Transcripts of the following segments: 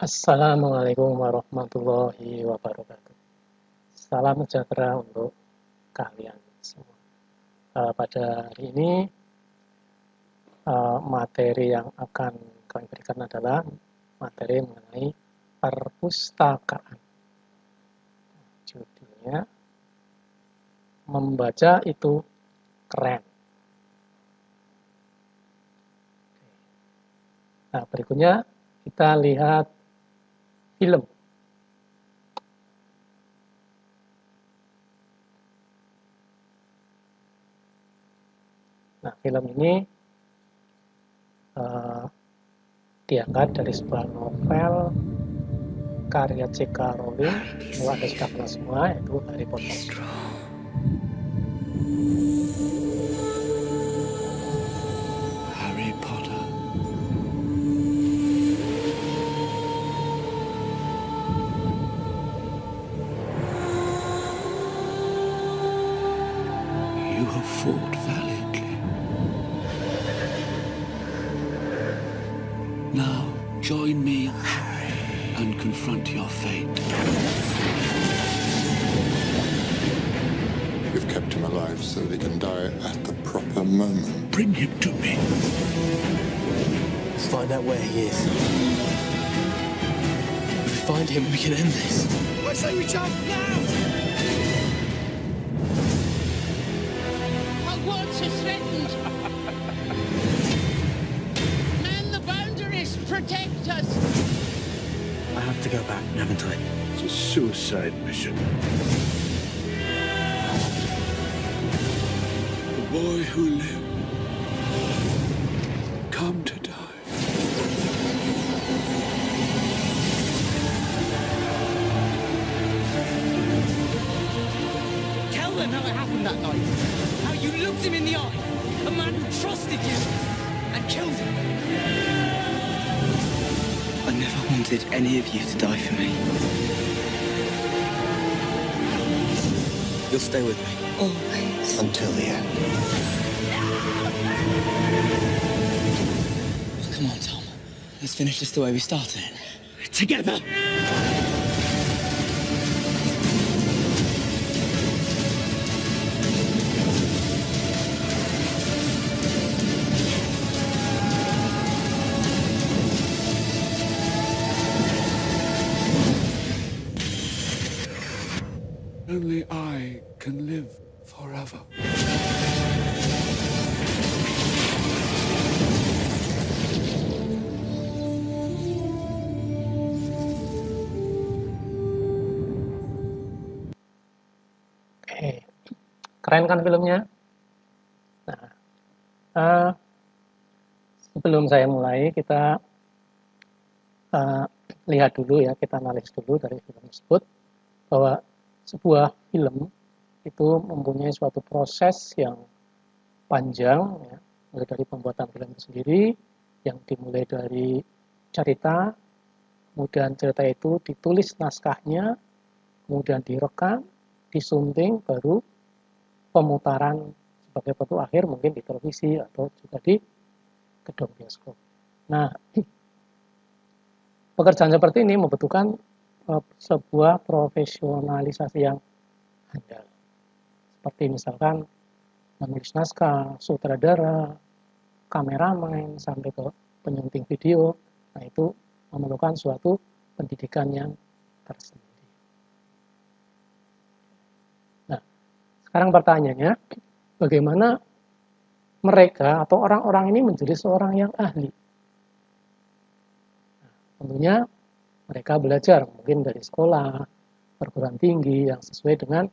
Assalamualaikum warahmatullahi wabarakatuh. Salam sejahtera untuk kalian semua. Pada hari ini materi yang akan kami berikan adalah materi mengenai perpustakaan. Judulnya membaca itu keren. Nah, berikutnya kita lihat film. Nah, film ini diangkat dari sebuah novel karya J.K. Rowling, kalau Anda sudah kenal semua, yaitu Harry Potter. Harry Potter. You have fought valiantly. Now join me and confront your fate. We've kept him alive so that he can die at the proper moment. Bring him to me. Let's find out where he is. If we find him, we can end this. I say we jump now! Hogwarts is threatened. Man the boundaries, protect us. I have to go back, haven't I? It's a suicide mission. The boy who lived, come to die. Tell them how it happened that night. How you looked him in the eye. A man who trusted you and killed him. I never wanted any of you to die for me. You'll stay with me. Always. Until the end. Come on, Tom. Let's finish this the way we started. Together. Only I can live forever. Keren kan filmnya? Nah, sebelum saya mulai, kita lihat dulu ya, kita analisis dulu dari film tersebut, bahwa sebuah film itu mempunyai suatu proses yang panjang, ya, mulai dari pembuatan film itu sendiri, yang dimulai dari cerita, kemudian cerita itu ditulis naskahnya, kemudian direkam, disunting, baru pemutaran sebagai bentuk akhir mungkin di televisi atau juga di gedung bioskop. Nah, pekerjaan seperti ini membutuhkan sebuah profesionalisasi yang handal. Seperti misalkan menulis naskah, sutradara, kameramen, sampai ke penyunting video. Nah, itu memerlukan suatu pendidikan yang tersendiri. Nah, sekarang pertanyaannya, bagaimana mereka atau orang-orang ini menjadi seorang yang ahli? Nah, tentunya mereka belajar mungkin dari sekolah, perguruan tinggi yang sesuai dengan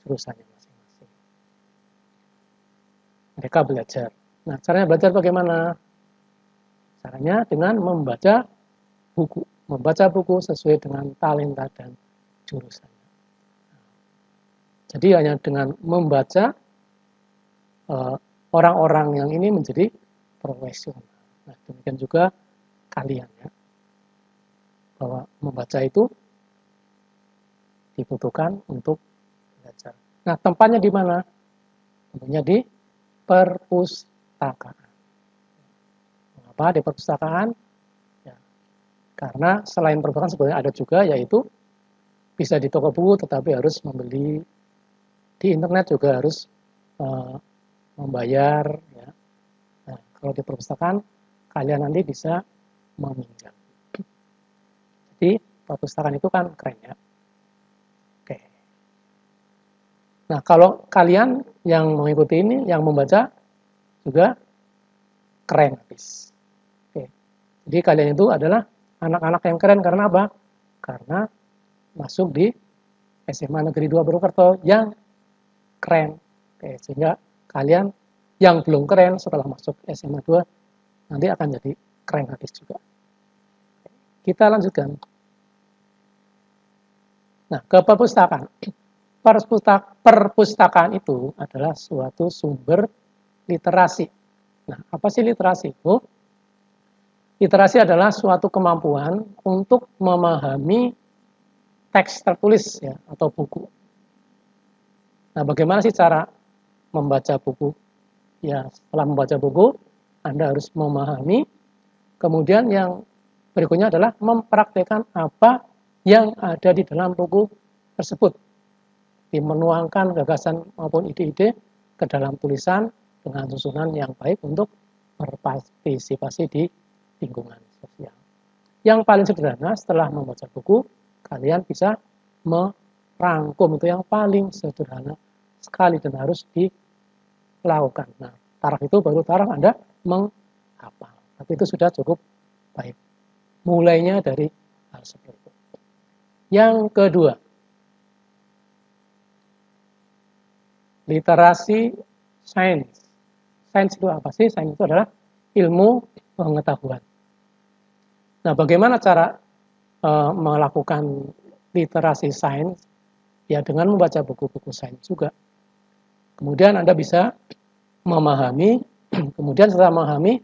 jurusannya masing-masing. Mereka belajar. Nah, caranya belajar bagaimana? Caranya dengan membaca buku. Membaca buku sesuai dengan talenta dan jurusannya. Jadi hanya dengan membaca, orang-orang yang ini menjadi profesional. Nah, demikian juga kalian ya. Bahwa membaca itu dibutuhkan untuk belajar. Nah, tempatnya di mana? Tentunya di perpustakaan. Mengapa di perpustakaan? Ya, Karena selain perpustakaan sebenarnya ada juga, yaitu bisa di toko buku tetapi harus membeli, di internet juga harus membayar. Ya. Nah, kalau di perpustakaan kalian nanti bisa meminjam. Jadi perpustakaan itu kan keren ya. Oke. Nah, kalau kalian yang mengikuti ini, yang membaca juga keren habis. Oke. Jadi kalian itu adalah anak-anak yang keren karena apa? Karena masuk di SMA Negeri 2 Purwokerto yang keren. Oke, sehingga kalian yang belum keren setelah masuk SMA 2 nanti akan jadi keren habis juga. Kita lanjutkan. Nah, ke perpustakaan. Perpustakaan itu adalah suatu sumber literasi. Nah, apa sih literasi itu? Literasi adalah suatu kemampuan untuk memahami teks tertulis ya, atau buku. Nah, bagaimana sih cara membaca buku? Ya, setelah membaca buku, Anda harus memahami. Kemudian yang berikutnya adalah mempraktikkan apa yang ada di dalam buku tersebut. Menuangkan gagasan maupun ide-ide ke dalam tulisan dengan susunan yang baik untuk berpartisipasi di lingkungan sosial. Yang paling sederhana setelah membaca buku, kalian bisa merangkum, itu yang paling sederhana sekali dan harus dilakukan. Nah, taraf itu baru taraf Anda menghafal. Tapi itu sudah cukup baik. Mulainya dari hal seperti itu. Yang kedua, literasi sains. Sains itu apa sih? Sains itu adalah ilmu pengetahuan. Nah, bagaimana cara melakukan literasi sains? Ya, dengan membaca buku-buku sains juga. Kemudian Anda bisa memahami, kemudian setelah memahami,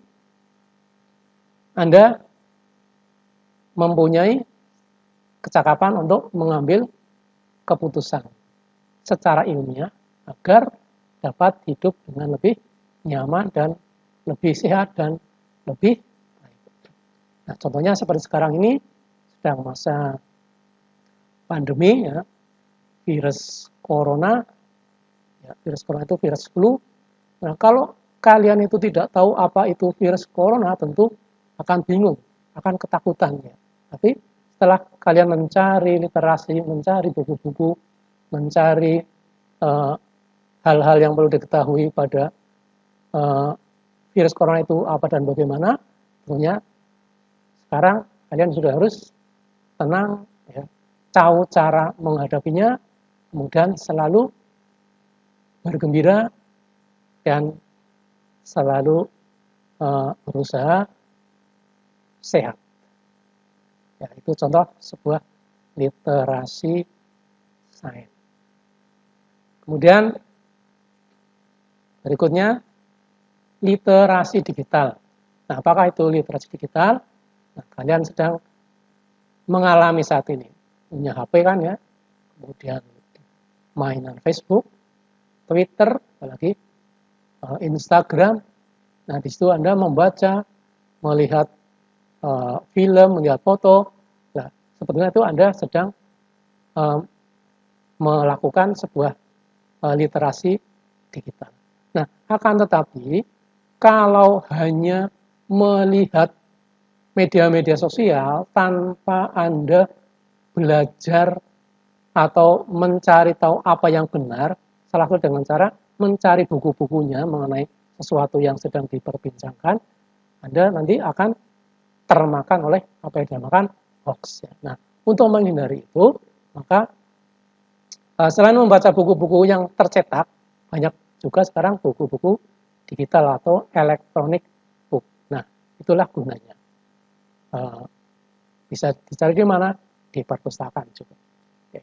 Anda mempunyai kecakapan untuk mengambil keputusan secara ilmiah agar dapat hidup dengan lebih nyaman dan lebih sehat dan lebih baik. Nah, contohnya seperti sekarang ini sedang masa pandemi ya, virus corona. Ya, virus corona itu virus flu. Nah, kalau kalian itu tidak tahu apa itu virus corona, tentu akan bingung, akan ketakutan ya. Tapi setelah kalian mencari literasi, mencari buku-buku, mencari hal-hal yang perlu diketahui pada virus corona itu apa dan bagaimana, tentunya sekarang kalian sudah harus tenang, ya, tahu cara menghadapinya, kemudian selalu bergembira dan selalu berusaha sehat. Ya, itu contoh sebuah literasi sains. Kemudian berikutnya literasi digital. Nah, apakah itu literasi digital? Nah, kalian sedang mengalami saat ini. Punya HP kan ya, kemudian mainan Facebook, Twitter, apalagi Instagram. Nah, di situ Anda membaca, melihat film, melihat foto. Nah, sebetulnya itu Anda sedang melakukan sebuah literasi digital. Nah, akan tetapi kalau hanya melihat media-media sosial tanpa Anda belajar atau mencari tahu apa yang benar, salah satu dengan cara mencari buku-bukunya mengenai sesuatu yang sedang diperbincangkan, Anda nanti akan termakan oleh apa yang dinamakan hoax. Nah, untuk menghindari itu, maka selain membaca buku-buku yang tercetak, banyak juga sekarang buku-buku digital atau elektronik book. Nah, itulah gunanya. Bisa dicari di mana? Di perpustakaan juga. Oke.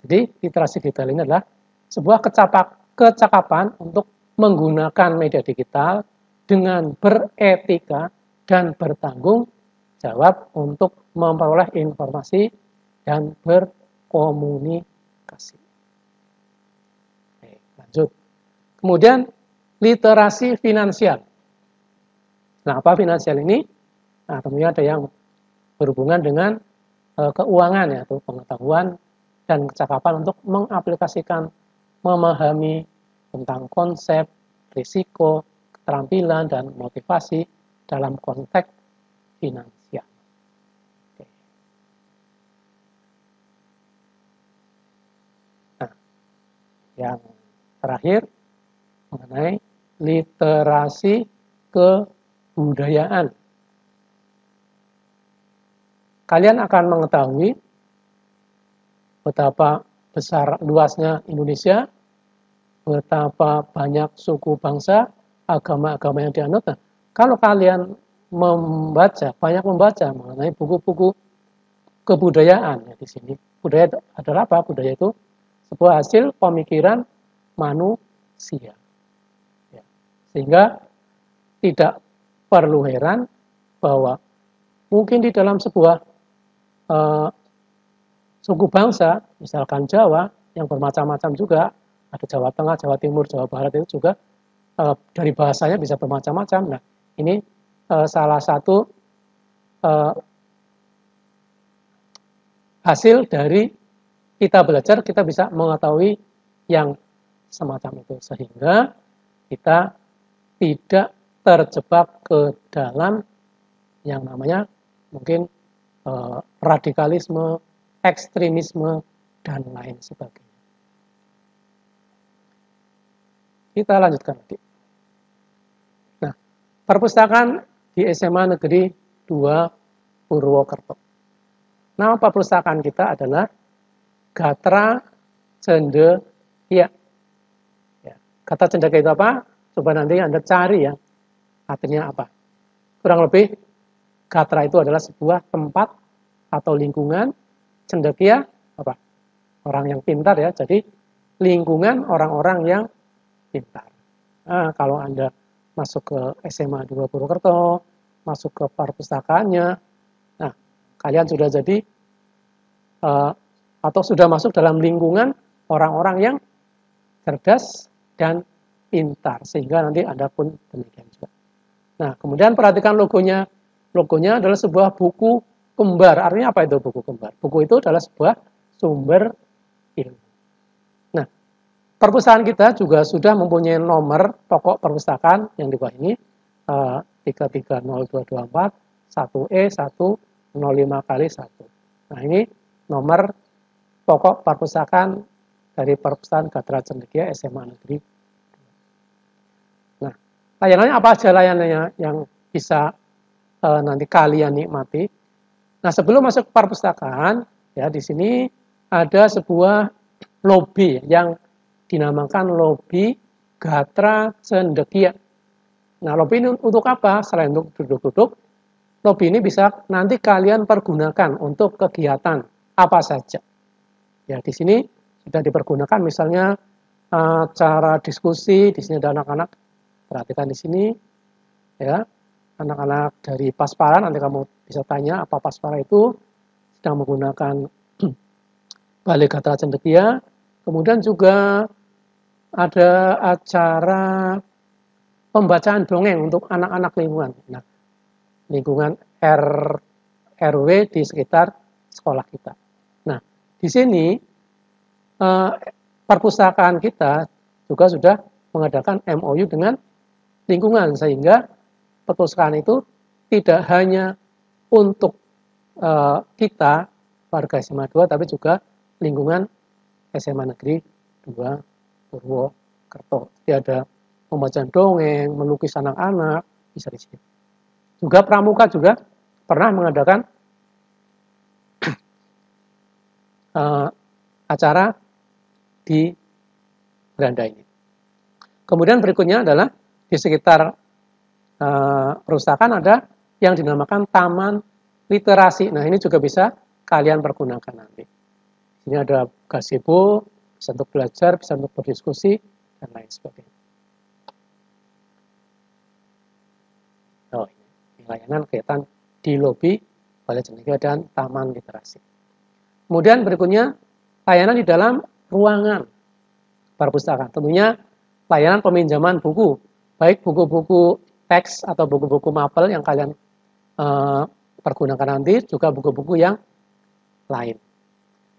Jadi, literasi digital ini adalah sebuah kecakapan untuk menggunakan media digital dengan beretika dan bertanggung jawab untuk memperoleh informasi dan berkomunikasi. Oke, lanjut. Kemudian literasi finansial. Nah, apa finansial ini? Nah, tentunya ada yang berhubungan dengan keuangan, yaitu pengetahuan dan kecakapan untuk mengaplikasikan, memahami tentang konsep, risiko, keterampilan, dan motivasi dalam konteks finansial. Oke. Nah, yang terakhir mengenai literasi kebudayaan. Kalian akan mengetahui betapa besar luasnya Indonesia, betapa banyak suku bangsa, agama-agama yang dianut. Nah, kalau kalian banyak membaca mengenai buku-buku kebudayaan, ya di sini budaya adalah apa? Budaya itu sebuah hasil pemikiran manusia. Ya. Sehingga tidak perlu heran bahwa mungkin di dalam sebuah suku bangsa, misalkan Jawa, yang bermacam-macam juga, ada Jawa Tengah, Jawa Timur, Jawa Barat, itu juga dari bahasanya bisa bermacam-macam. Nah, ini salah satu hasil dari kita belajar, kita bisa mengetahui yang semacam itu, sehingga kita tidak terjebak ke dalam yang namanya mungkin radikalisme, ekstremisme, dan lain sebagainya. Kita lanjutkan lagi. Nah, perpustakaan di SMA Negeri 2 Purwokerto. Nama perpustakaan kita adalah Gatra Cendekia. Ya, kata cendekia itu apa? Coba nanti Anda cari ya, artinya apa. Kurang lebih, Gatra itu adalah sebuah tempat atau lingkungan, cendekia apa? Orang yang pintar ya. Jadi lingkungan orang-orang yang pintar. Nah, kalau Anda masuk ke SMA 2 Purwokerto, masuk ke perpustakaannya, nah kalian sudah jadi atau sudah masuk dalam lingkungan orang-orang yang cerdas dan pintar, sehingga nanti Anda pun demikian juga. Nah, kemudian perhatikan logonya. Logonya adalah sebuah buku kembar. Artinya apa itu buku kembar? Buku itu adalah sebuah sumber ilmu. Nah, perpustakaan kita juga sudah mempunyai nomor pokok perpustakaan yang di bawah ini, 330224 1E 105 kali 1. Nah, ini nomor pokok perpustakaan dari perpustakaan Gatra Cendekia SMA Negeri. Nah, layanannya apa aja layanannya yang bisa nanti kalian nikmati. Nah, sebelum masuk ke perpustakaan, ya di sini ada sebuah lobi yang dinamakan lobi Gatra Cendekia. Nah, lobi ini untuk apa? Selain untuk duduk-duduk, lobi ini bisa nanti kalian pergunakan untuk kegiatan apa saja. Ya, di sini sudah dipergunakan misalnya cara diskusi. Di sini ada anak-anak. Perhatikan di sini, ya. Anak-anak dari Paspara, nanti kamu bisa tanya apa Paspara itu, sedang menggunakan Balai Gatra Cendekia. Kemudian juga ada acara pembacaan dongeng untuk anak-anak lingkungan. Nah, lingkungan RW di sekitar sekolah kita. Nah, di sini perpustakaan kita juga sudah mengadakan MOU dengan lingkungan, sehingga perpustakaan itu tidak hanya untuk kita, warga SMA 2, tapi juga lingkungan SMA Negeri 2 Purwokerto. Jadi ada pembacaan dongeng, melukis anak-anak, bisa di sini. Juga Pramuka juga pernah mengadakan acara di beranda ini. Kemudian berikutnya adalah di sekitar perpustakaan ada yang dinamakan Taman Literasi. Nah, ini juga bisa kalian pergunakan nanti. Ini ada gazebo, bisa untuk belajar, bisa untuk berdiskusi, dan lain sebagainya. Oh, ini layanan kegiatan di lobi Balai Cendekia dan Taman Literasi. Kemudian berikutnya layanan di dalam ruangan perpustakaan. Tentunya layanan peminjaman buku, baik buku-buku teks atau buku-buku mapel yang kalian pergunakan nanti juga buku-buku yang lain.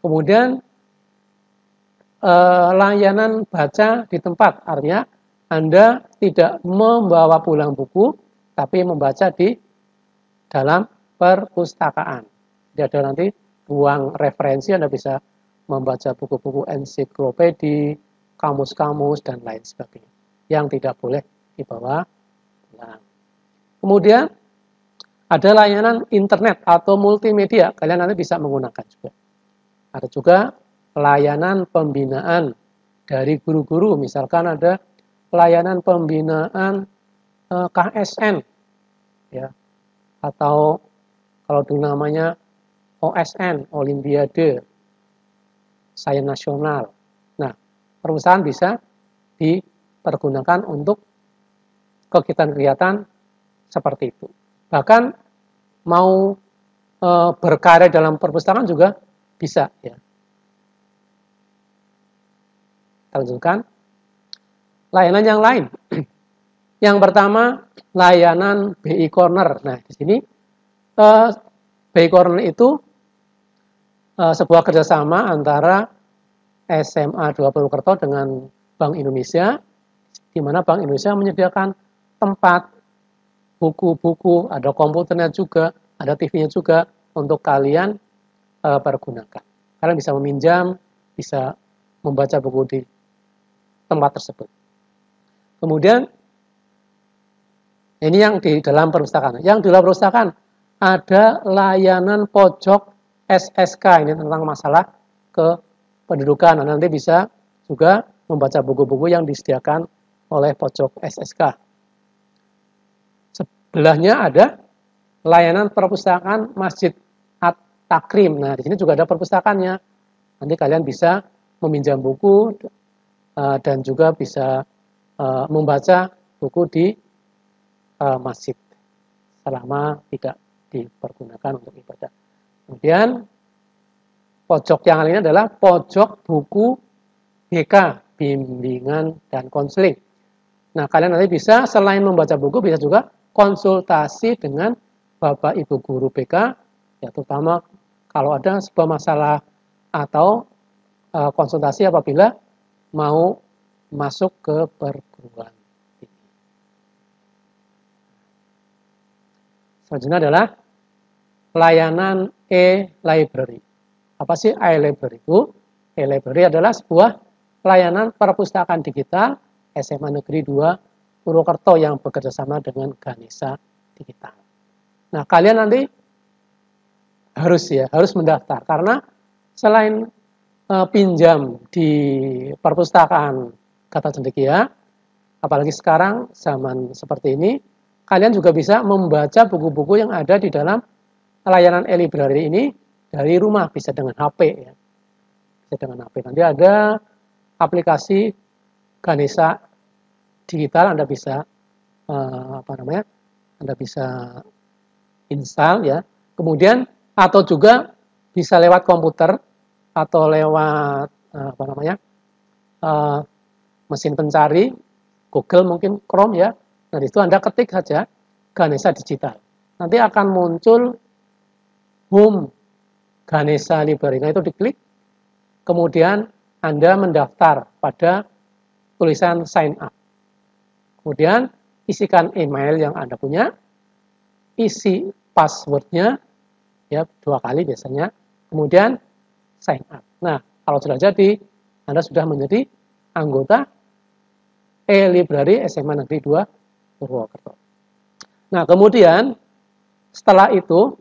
Kemudian layanan baca di tempat, artinya Anda tidak membawa pulang buku, tapi membaca di dalam perpustakaan. Jadi ada nanti ruang referensi, Anda bisa membaca buku-buku ensiklopedi, kamus-kamus, dan lain sebagainya, yang tidak boleh dibawa pulang. Kemudian ada layanan internet atau multimedia, kalian nanti bisa menggunakan juga. Ada juga layanan pembinaan dari guru-guru, misalkan ada layanan pembinaan KSN, ya, atau kalau dulu namanya OSN, Olimpiade Sains Nasional. Nah, perusahaan bisa dipergunakan untuk kegiatan-kegiatan seperti itu. Bahkan mau berkarya dalam perpustakaan juga bisa, ya. Kita lanjutkan. Layanan yang lain. Yang pertama, layanan BI Corner. Nah, di sini BI Corner itu sebuah kerjasama antara SMA 2 Purwokerto dengan Bank Indonesia, di mana Bank Indonesia menyediakan tempat, buku-buku, ada komputernya juga, ada TV-nya juga untuk kalian pergunakan. Kalian bisa meminjam, bisa membaca buku di tempat tersebut. Kemudian ini yang di dalam perpustakaan. Yang di dalam perpustakaan ada layanan pojok SSK, ini tentang masalah kependudukan. Nah, nanti bisa juga membaca buku-buku yang disediakan oleh pojok SSK. Sebelahnya ada layanan perpustakaan Masjid At-Takrim. Nah, di sini juga ada perpustakaannya. Nanti kalian bisa meminjam buku dan juga bisa membaca buku di masjid selama tidak dipergunakan untuk ibadah. Kemudian pojok yang lainnya adalah pojok buku BK, bimbingan dan konseling. Nah, kalian nanti bisa selain membaca buku bisa juga konsultasi dengan Bapak Ibu guru BK, ya, terutama kalau ada sebuah masalah atau konsultasi apabila mau masuk ke perguruan tinggi. Selanjutnya adalah layanan e-library. Apa sih e-library itu? E-library adalah sebuah layanan perpustakaan digital SMA Negeri 2 Purwokerto yang bekerja sama dengan Ganesha Digital. Nah, kalian nanti harus mendaftar, karena selain pinjam di perpustakaan Kata Cendekia, apalagi sekarang zaman seperti ini, kalian juga bisa membaca buku-buku yang ada di dalam layanan e-library ini dari rumah, bisa dengan HP, ya. Bisa dengan HP. Nanti ada aplikasi Ganesha Digital, Anda bisa Anda bisa install, ya. Kemudian atau juga bisa lewat komputer atau lewat mesin pencari Google, mungkin Chrome, ya. Nah, di situ Anda ketik saja Ganesha Digital. Nanti akan muncul home Ganesha Library. Nah, itu diklik. Kemudian Anda mendaftar pada tulisan sign up. Kemudian isikan email yang Anda punya, isi passwordnya, ya, 2 kali biasanya. Kemudian sign up. Nah, kalau sudah jadi, Anda sudah menjadi anggota e-library SMA Negeri 2 Purwokerto. Nah, kemudian setelah itu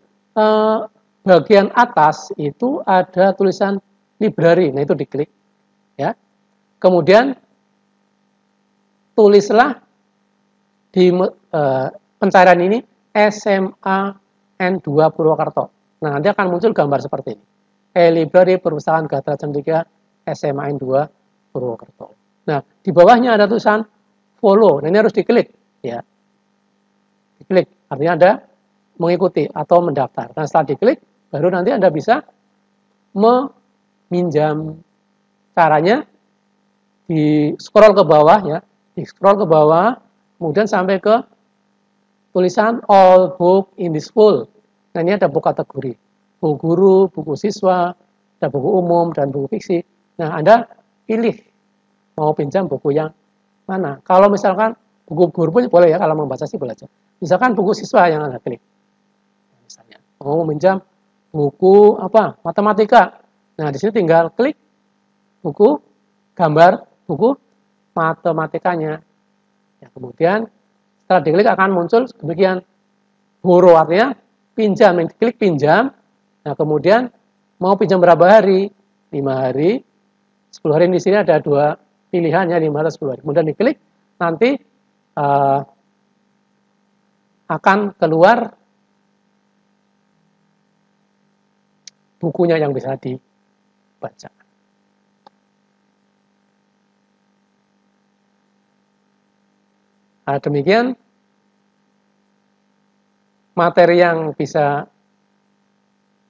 bagian atas itu ada tulisan library. Nah, itu diklik, ya. Kemudian tulislah di pencarian ini SMA N2 Purwokerto. Nah, nanti akan muncul gambar seperti ini. E-library Perpustakaan Ganesha Cendekia SMA N2 Purwokerto. Nah, di bawahnya ada tulisan follow. Nah, ini harus diklik, ya. Diklik, artinya Anda mengikuti atau mendaftar. Nah, setelah diklik, baru nanti Anda bisa meminjam. Caranya di scroll ke bawah, ya. Di scroll ke bawah, kemudian sampai ke tulisan all book in this school. Nah, ini ada buku kategori. Buku guru, buku siswa, ada buku umum, dan buku fiksi. Nah, Anda pilih mau pinjam buku yang mana. Kalau misalkan buku guru pun boleh ya, kalau membaca sih boleh aja. Misalkan buku siswa yang Anda klik. Misalnya, mau pinjam buku matematika. Nah, di sini tinggal klik buku gambar, buku matematikanya. Ya, kemudian setelah diklik akan muncul demikian. Borrow artinya pinjam, yang diklik pinjam. Nah, kemudian mau pinjam berapa hari? 5 hari, 10 hari. Di sini ada 2 pilihannya, 5 atau 10 hari. Kemudian diklik, nanti akan keluar bukunya yang bisa dibaca. Nah, demikian materi yang bisa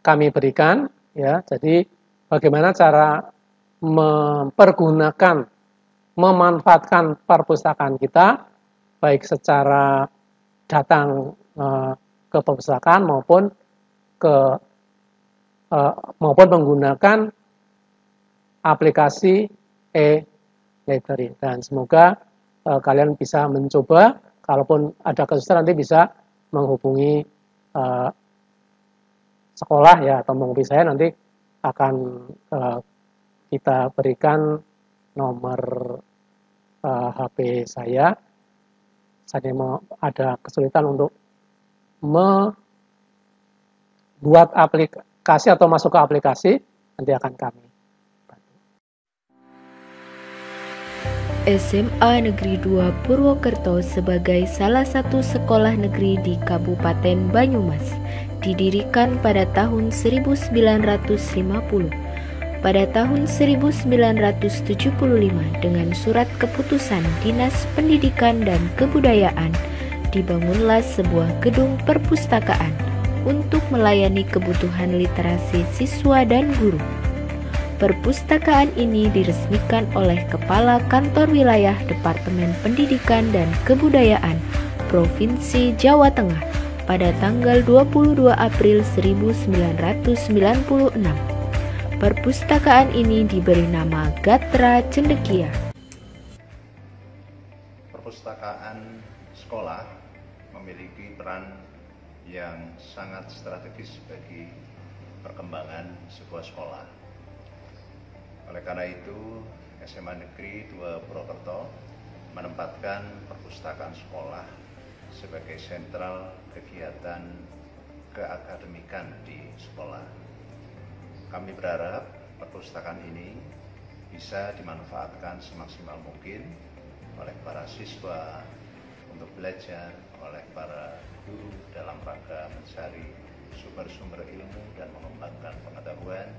kami berikan, ya. Jadi bagaimana cara memanfaatkan perpustakaan kita, baik secara datang ke perpustakaan maupun menggunakan aplikasi e-library. Dan semoga kalian bisa mencoba. Kalaupun ada kesulitan nanti bisa menghubungi sekolah ya, atau menghubungi saya, nanti akan kita berikan nomor HP saya. Saya mau ada kesulitan untuk membuat aplikasi atau masuk ke aplikasi, nanti akan kami bantu. SMA Negeri 2 Purwokerto sebagai salah satu sekolah negeri di Kabupaten Banyumas didirikan pada tahun 1950. Pada tahun 1975 dengan surat keputusan Dinas Pendidikan dan Kebudayaan dibangunlah sebuah gedung perpustakaan untuk melayani kebutuhan literasi siswa dan guru. Perpustakaan ini diresmikan oleh Kepala Kantor Wilayah Departemen Pendidikan dan Kebudayaan Provinsi Jawa Tengah pada tanggal 22 April 1996. Perpustakaan ini diberi nama Gatra Cendekia. Perpustakaan sekolah memiliki peran yang sangat strategis bagi perkembangan sebuah sekolah. Oleh karena itu, SMA Negeri 2 Purwokerto menempatkan perpustakaan sekolah sebagai sentral kegiatan keakademikan di sekolah. Kami berharap perpustakaan ini bisa dimanfaatkan semaksimal mungkin oleh para siswa untuk belajar, oleh para guru dalam rangka mencari sumber-sumber ilmu dan mengembangkan pengetahuan,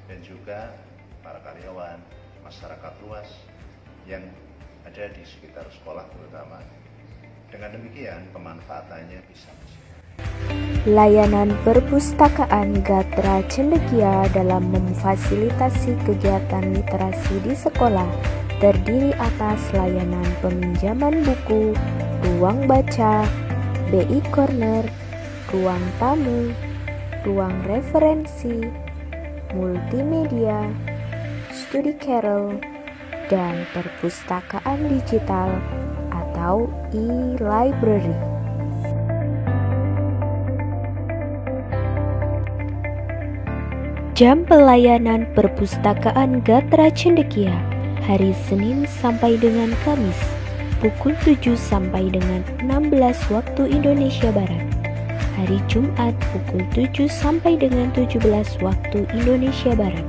dan juga para karyawan, masyarakat luas yang ada di sekitar sekolah terutama. Dengan demikian, pemanfaatannya bisa maksimal. Layanan perpustakaan Gatra Cendekia dalam memfasilitasi kegiatan literasi di sekolah terdiri atas layanan peminjaman buku, ruang baca, BI Corner, ruang tamu, ruang referensi, multimedia, studi carol, dan perpustakaan digital atau e-library. Jam pelayanan perpustakaan Gatra Cendekia hari Senin sampai dengan Kamis pukul 7 sampai dengan 16 waktu Indonesia Barat. Hari Jumat pukul 7 sampai dengan 17 waktu Indonesia Barat.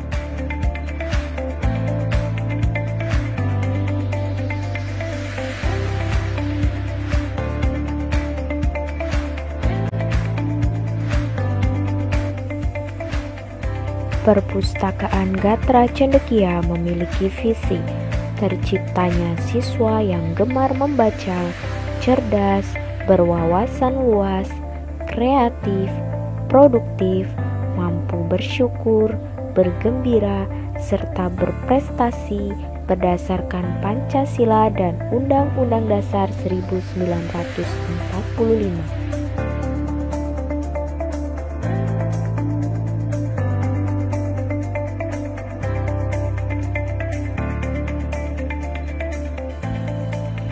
Perpustakaan Gatra Cendekia memiliki visi terciptanya siswa yang gemar membaca, cerdas, berwawasan luas, kreatif, produktif, mampu bersyukur, bergembira, serta berprestasi berdasarkan Pancasila dan Undang-Undang Dasar 1945.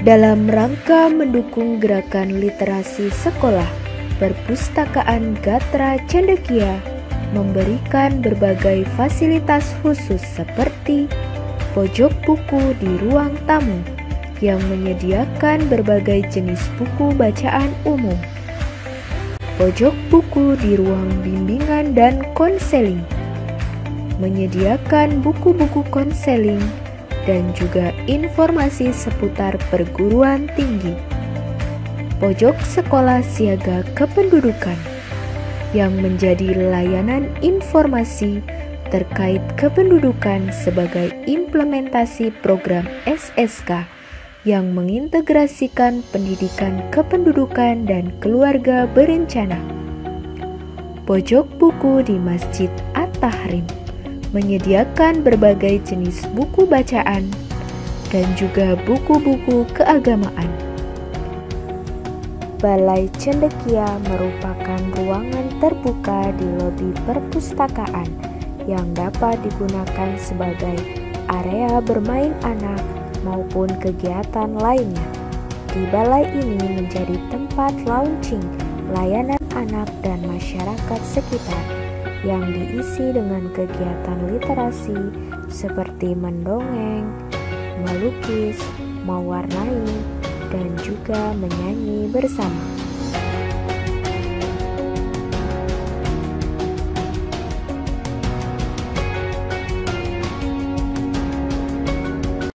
Dalam rangka mendukung gerakan literasi sekolah, Perpustakaan Gatra Cendekia memberikan berbagai fasilitas khusus seperti pojok buku di ruang tamu yang menyediakan berbagai jenis buku bacaan umum, pojok buku di ruang bimbingan dan konseling, menyediakan buku-buku konseling dan juga informasi seputar perguruan tinggi, pojok sekolah siaga kependudukan yang menjadi layanan informasi terkait kependudukan sebagai implementasi program SSK yang mengintegrasikan pendidikan kependudukan dan keluarga berencana. Pojok buku di Masjid At-Tahrim menyediakan berbagai jenis buku bacaan dan juga buku-buku keagamaan. Balai Cendekia merupakan ruangan terbuka di lobi perpustakaan yang dapat digunakan sebagai area bermain anak maupun kegiatan lainnya. Di balai ini menjadi tempat launching layanan anak dan masyarakat sekitar yang diisi dengan kegiatan literasi seperti mendongeng, melukis, mewarnai, dan juga menyanyi bersama.